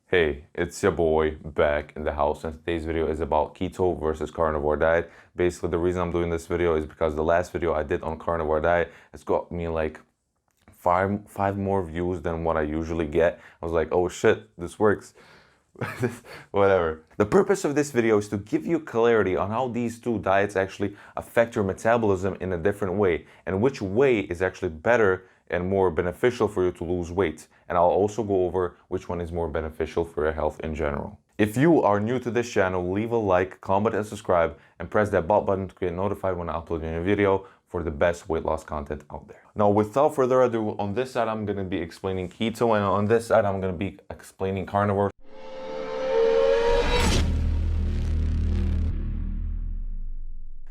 Hey, it's your boy back in the house, and today's video is about keto versus carnivore diet. Basically, the reason I'm doing this video is because the last video I did on carnivore diet has got me like five more views than what I usually get. I was like, oh shit, this works. Whatever. The purpose of this video is to give you clarity on how these two diets actually affect your metabolism in a different way, and which way is actually better and more beneficial for you to lose weight. And I'll also go over which one is more beneficial for your health in general. If you are new to this channel, leave a like, comment, and subscribe, and press that bell button to get notified when I upload a new video for the best weight loss content out there. Now, without further ado, on this side I'm going to be explaining keto, and on this side I'm going to be explaining carnivore.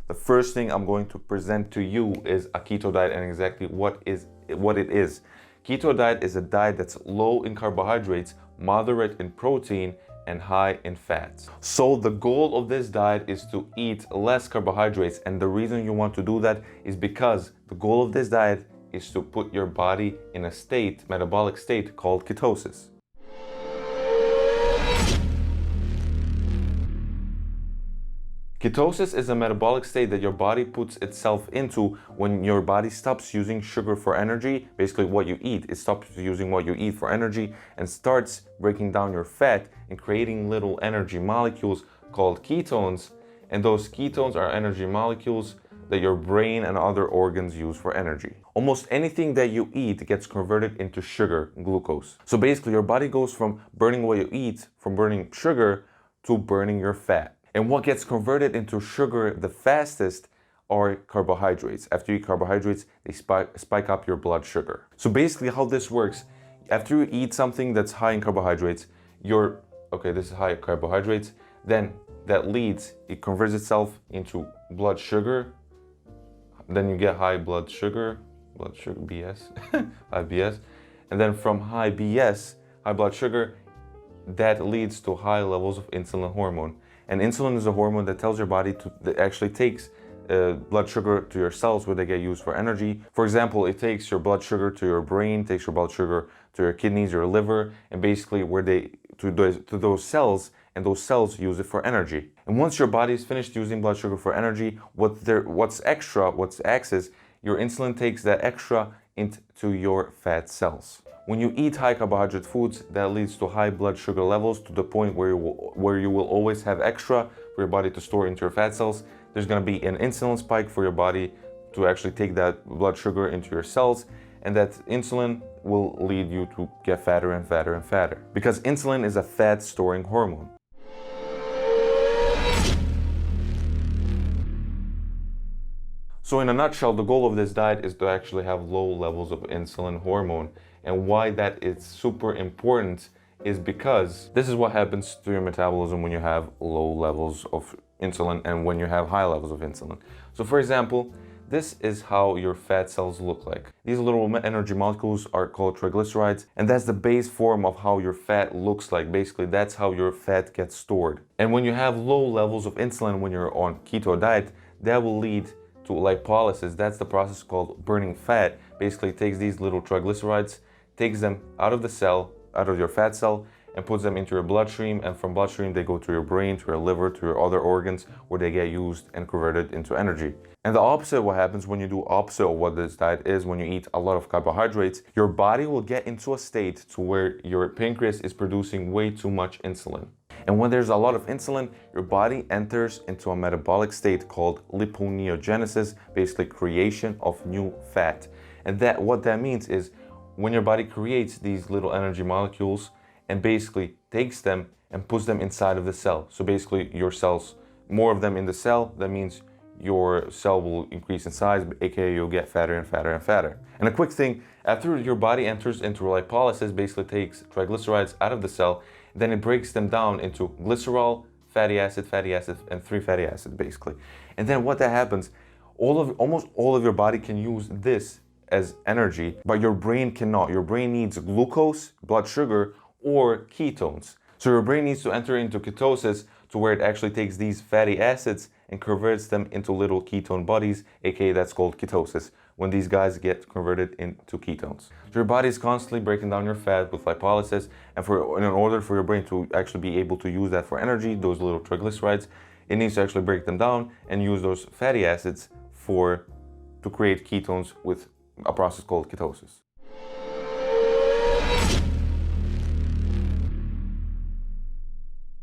The first thing I'm going to present to you is a keto diet and exactly what it is. Keto diet is a diet that's low in carbohydrates, moderate in protein, and high in fats. So the goal of this diet is to eat less carbohydrates, and the reason you want to do that is because the goal of this diet is to put your body in a metabolic state called ketosis. Ketosis is a metabolic state that your body puts itself into when your body stops using sugar for energy, basically what you eat. It stops using what you eat for energy and starts breaking down your fat and creating little energy molecules called ketones. And those ketones are energy molecules that your brain and other organs use for energy. Almost anything that you eat gets converted into sugar, glucose. So basically your body goes from burning what you eat, from burning sugar, to burning your fat. And what gets converted into sugar the fastest are carbohydrates. After you eat carbohydrates, they spike up your blood sugar. So basically how this works, after you eat something that's high in carbohydrates, this is high in carbohydrates, then it converts itself into blood sugar. Then you get high blood sugar, BS, high BS. And then from high BS, high blood sugar, that leads to high levels of insulin hormone. And insulin is a hormone that tells your body that actually takes blood sugar to your cells where they get used for energy. For example, it takes your blood sugar to your brain, takes your blood sugar to your kidneys, your liver, and basically to those cells, and those cells use it for energy. And once your body is finished using blood sugar for energy, what's excess, your insulin takes that extra into your fat cells. When you eat high carbohydrate foods, that leads to high blood sugar levels to the point where you will always have extra for your body to store into your fat cells. There's going to be an insulin spike for your body to actually take that blood sugar into your cells, and that insulin will lead you to get fatter and fatter and fatter, because insulin is a fat storing hormone. So in a nutshell, the goal of this diet is to actually have low levels of insulin hormone. And why that is super important is because this is what happens to your metabolism when you have low levels of insulin and when you have high levels of insulin. So for example, this is how your fat cells look like. These little energy molecules are called triglycerides, and that's the base form of how your fat looks like. Basically, that's how your fat gets stored. And when you have low levels of insulin when you're on keto diet, that will lead to lipolysis. That's the process called burning fat. Basically, it takes these little triglycerides, takes them out of the cell, out of your fat cell, and puts them into your bloodstream, and from bloodstream they go to your brain, to your liver, to your other organs, where they get used and converted into energy. And the opposite, what happens when you do opposite of what this diet is, when you eat a lot of carbohydrates, your body will get into a state to where your pancreas is producing way too much insulin. And when there's a lot of insulin, your body enters into a metabolic state called liponeogenesis, basically creation of new fat. And what that means is when your body creates these little energy molecules and basically takes them and puts them inside of the cell. So basically your cells, more of them in the cell, that means your cell will increase in size, aka you'll get fatter and fatter and fatter. And a quick thing, after your body enters into lipolysis, basically takes triglycerides out of the cell, then it breaks them down into glycerol, fatty acid, and 3 fatty acids basically. And then what that happens, almost all of your body can use this as energy, but your brain cannot. Your brain needs glucose, blood sugar, or ketones. So your brain needs to enter into ketosis to where it actually takes these fatty acids and converts them into little ketone bodies, aka that's called ketosis. when these guys get converted into ketones. So your body is constantly breaking down your fat with lipolysis, and in order for your brain to actually be able to use that for energy, those little triglycerides, it needs to actually break them down and use those fatty acids to create ketones with a process called ketosis.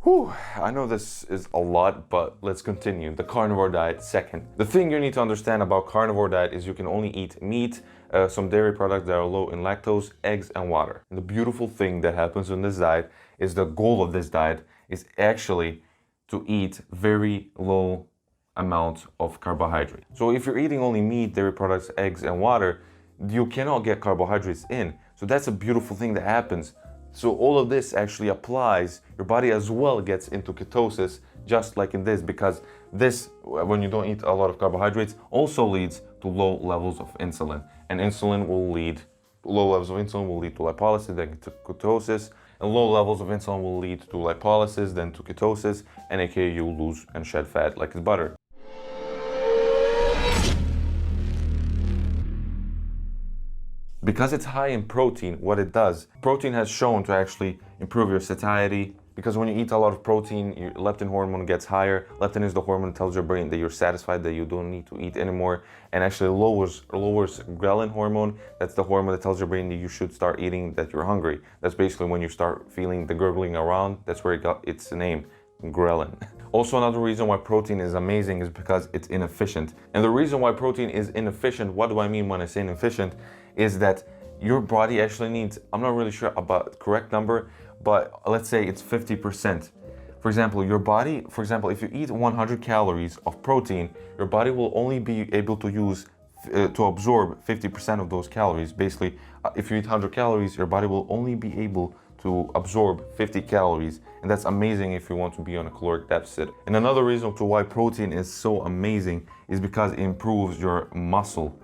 Whew, I know this is a lot, but let's continue. The carnivore diet second. The thing you need to understand about carnivore diet is you can only eat meat, some dairy products that are low in lactose, eggs, and water. And the beautiful thing that happens in this diet is the goal of this diet is actually to eat very low amount of carbohydrate. So if you're eating only meat, dairy products, eggs, and water, you cannot get carbohydrates in. So that's a beautiful thing that happens. So all of this actually applies, your body as well gets into ketosis, just like in this, because this, when you don't eat a lot of carbohydrates, also leads to low levels of insulin. And low levels of insulin will lead to lipolysis, then to ketosis, and low levels of insulin will lead to lipolysis, then to ketosis, and aka you lose and shed fat like it's butter. Because it's high in protein, what it does, protein has shown to actually improve your satiety, because when you eat a lot of protein, your leptin hormone gets higher. Leptin is the hormone that tells your brain that you're satisfied, that you don't need to eat anymore, and actually lowers ghrelin hormone. That's the hormone that tells your brain that you should start eating, that you're hungry. That's basically when you start feeling the gurgling around, that's where it got its name, ghrelin. Also, another reason why protein is amazing is because it's inefficient. And the reason why protein is inefficient, what do I mean when I say inefficient, is that your body actually needs, I'm not really sure about the correct number, but let's say it's 50%. For example, your body, if you eat 100 calories of protein, your body will only be able to absorb 50% of those calories. Basically, if you eat 100 calories, your body will only be able to absorb 50 calories. And that's amazing if you want to be on a caloric deficit. And another reason to why protein is so amazing is because it improves your muscle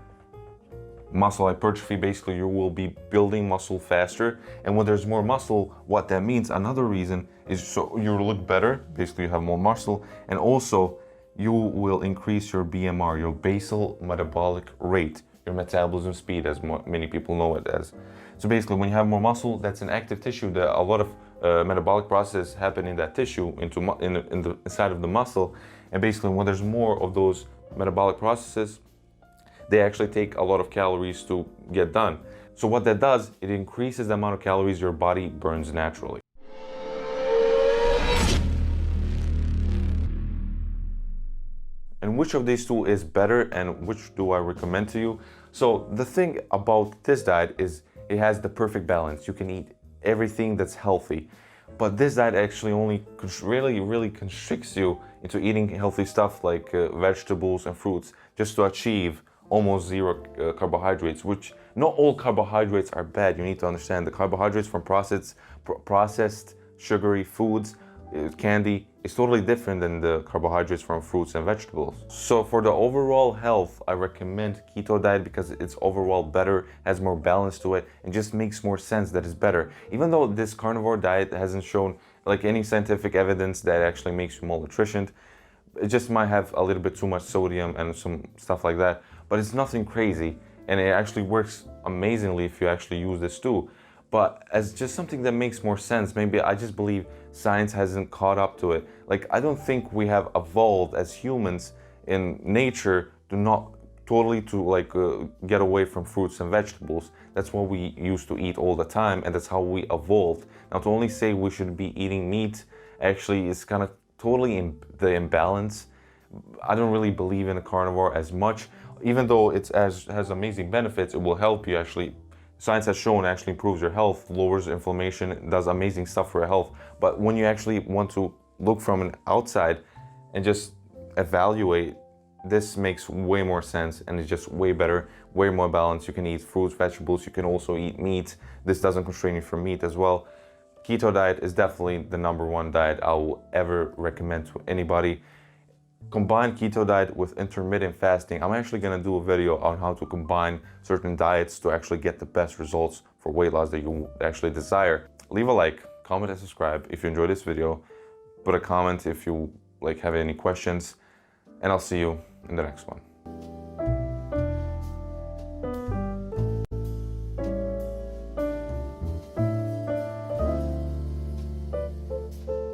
hypertrophy. Basically, you will be building muscle faster, and when there's more muscle, what that means, another reason, is so you look better. Basically, you have more muscle, and also you will increase your BMR, your basal metabolic rate, your metabolism speed, as many people know it as. So basically, when you have more muscle, that's an active tissue, that a lot of metabolic processes happen in that tissue, inside of the muscle, and basically when there's more of those metabolic processes, they actually take a lot of calories to get done. So what that does, it increases the amount of calories your body burns naturally. And which of these two is better and which do I recommend to you? So the thing about this diet is it has the perfect balance. You can eat everything that's healthy, but this diet actually only really constricts you into eating healthy stuff like vegetables and fruits, just to achieve almost zero carbohydrates, which not all carbohydrates are bad. You need to understand the carbohydrates from processed sugary foods, candy, is totally different than the carbohydrates from fruits and vegetables. So for the overall health, I recommend keto diet because it's overall better, has more balance to it, and just makes more sense that it's better. Even though this carnivore diet hasn't shown like any scientific evidence that actually makes you malnutritioned, it just might have a little bit too much sodium and some stuff like that, but it's nothing crazy, and it actually works amazingly if you actually use this too. But as just something that makes more sense, maybe I just believe science hasn't caught up to it. Like, I don't think we have evolved as humans in nature to not totally get away from fruits and vegetables. That's what we used to eat all the time, and that's how we evolved. Now, to only say we should be eating meat actually is kind of totally in the imbalance. I don't really believe in a carnivore as much, even though it has amazing benefits. It will help you actually. Science has shown it actually improves your health, lowers inflammation, does amazing stuff for your health. But when you actually want to look from an outside and just evaluate, this makes way more sense, and it's just way better, way more balanced. You can eat fruits, vegetables, you can also eat meat. This doesn't constrain you from meat as well. Keto diet is definitely the #1 diet I will ever recommend to anybody. Combine keto diet with intermittent fasting. I'm actually going to do a video on how to combine certain diets to actually get the best results for weight loss that you actually desire. Leave a like, comment and subscribe if you enjoyed this video. Put a comment if you have any questions, and I'll see you in the next one. you.